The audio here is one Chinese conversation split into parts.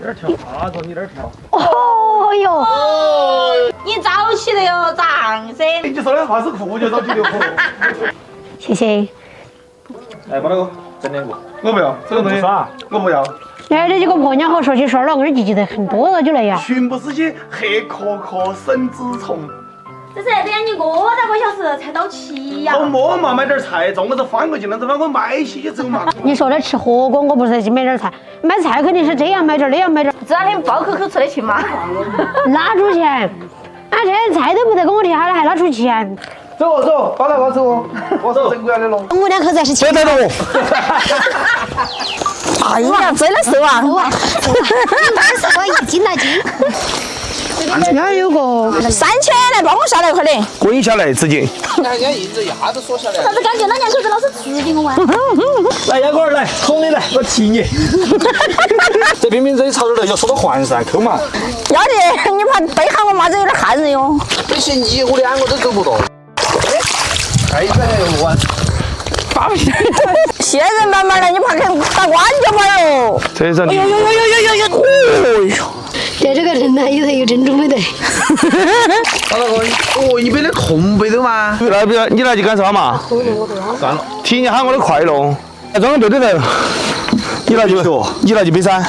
这儿跳，啊，从你这儿跳。哦哟，你早起的哟，长噻。你说的话是酷就早起的酷。谢谢。来，把那个整两个。我不要这个东西，我不要。哎，这几个婆娘好说起说了，我儿记得很多了就来呀。全部是些黑壳壳生子虫。这是等下你过大个小时才到齐呀。我摸嘛，买点菜，中午是翻过去了，这翻我买起就走嘛。你说的吃火锅，我不是去买点菜，买菜肯定是这样买点儿那样买点儿。这两天包口口出得去吗？哪出钱？俺这菜都不得跟我提好了，还哪出钱？走走，把那个走，我是整过来的喽。我两口子还是亲。别带着我。哎呀，真的是哇！哇，2是我一斤来斤。这儿有个3000来帮我下来，快点！滚下来，直接。人家一直牙都说下来。啥子感觉？那两口子老是吃给我玩。来，杨哥儿来，捅你来，我踢你。这冰冰这一朝这来要说到环噻，扣嘛。要得，你怕背喊我妈子有点吓人哟。这些你我两个都走不动。哎，这玩。现在慢慢的，你怕跟打关节嘛哟。这是。哎呦！这个人呢，有真中没得。把那个哦，一边的空背的嘛。来不要，你来就干啥嘛？算了，提你喊我的快乐。装个对头。你来就背噻。哎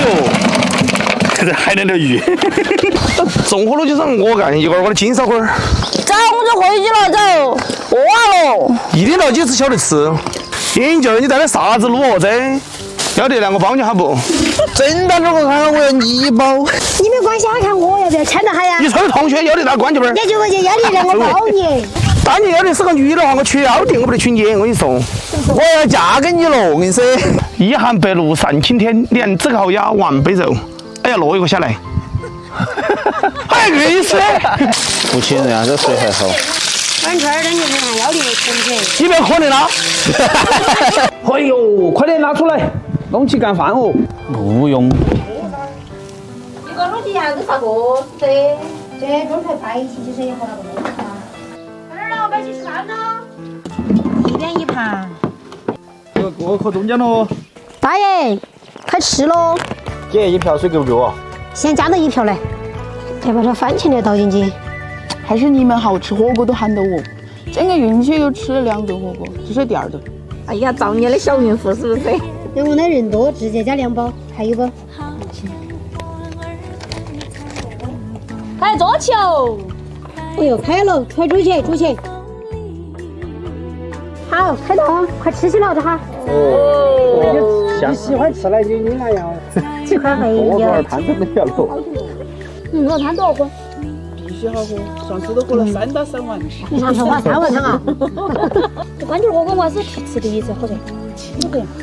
呦，这还能条鱼。重活了就是我干，一会儿我的金烧花。走，我就回去了，走。饿了。一天到晚只晓得吃。眼镜你带的啥子路哦？这要得两个包你还不？真当着我看看我要你一包。你没关系，看我要不要牵着他呀？你抽同学要得拿关节本。也就我就要你让我包你。当你要的是个女的话，我确定我不得娶你。我跟你说，我要嫁给你了，我跟你说。一寒白露散青天，两只烤鸭万杯肉。哎呀，落一个下来。还意思？不亲人啊，这水还好。转圈儿的你看要你钱钱。你不要可能啦！哎呦，快点拿出来，弄起干饭哦。不用。你搞弄起还是啥个噻？这中菜摆一起就是一盒那个东西啊。快点了，摆起吃饭了。一边一盘。我靠中间喽。大爷，快吃喽！姐，一瓢水够不够啊？先加到1瓢来，再把这番茄叶倒进去。还是你们好吃火锅都喊到我，整个孕期又吃了2顿火锅，这是第2顿。哎呀，造孽的小孕妇是不是？因为我那人多，直接加2包，还有不？快坐起哦！哎呦，开了，快煮起！好，开动，快吃起了这哈。哦，你喜欢吃那就你那样。这块没有。我摊都没有了。我摊多少个？必须好喝，上次都喝了3到4碗。你上次喝3碗汤啊？这关键火锅我还是吃第一次，好吃。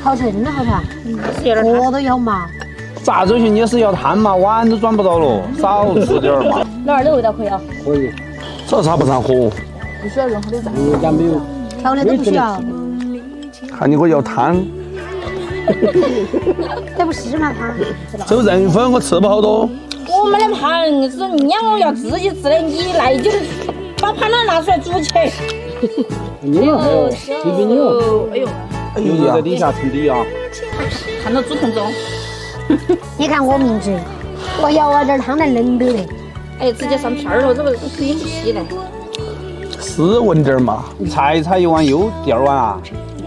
好吃，真的好吃啊！有点锅都要嘛。咋走去？你是要摊嘛？碗都转不到了，少吃点儿嘛。老二的味道可以啊。可以。这啥不上火？不需要任何的蘸。人家没有。调料都不需要。看你给我要汤。这不是嘛汤？走人份我吃不好多。我们的盘是你让我要自己吃的，你来就把盘子拿出来煮起。你有还有，比你有。哎呦，有在底下沉底啊。看到猪同中。你看我明智，我舀了点汤来冷的嘞。哎，直接上片儿了，这个水不稀嘞。斯文点嘛。你踩1碗又第2碗啊？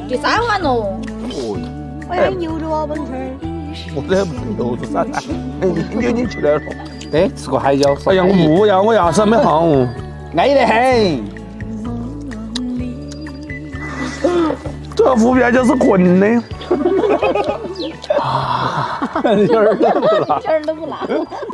第3碗喽。我还有牛肉啊，本村。我这不是牛肉噻，你去哪儿了？哎，吃个海椒。哎呀，我不要，我牙齿还没好。安逸得很。这副面就是混的。有点冷不辣。一点儿都不辣。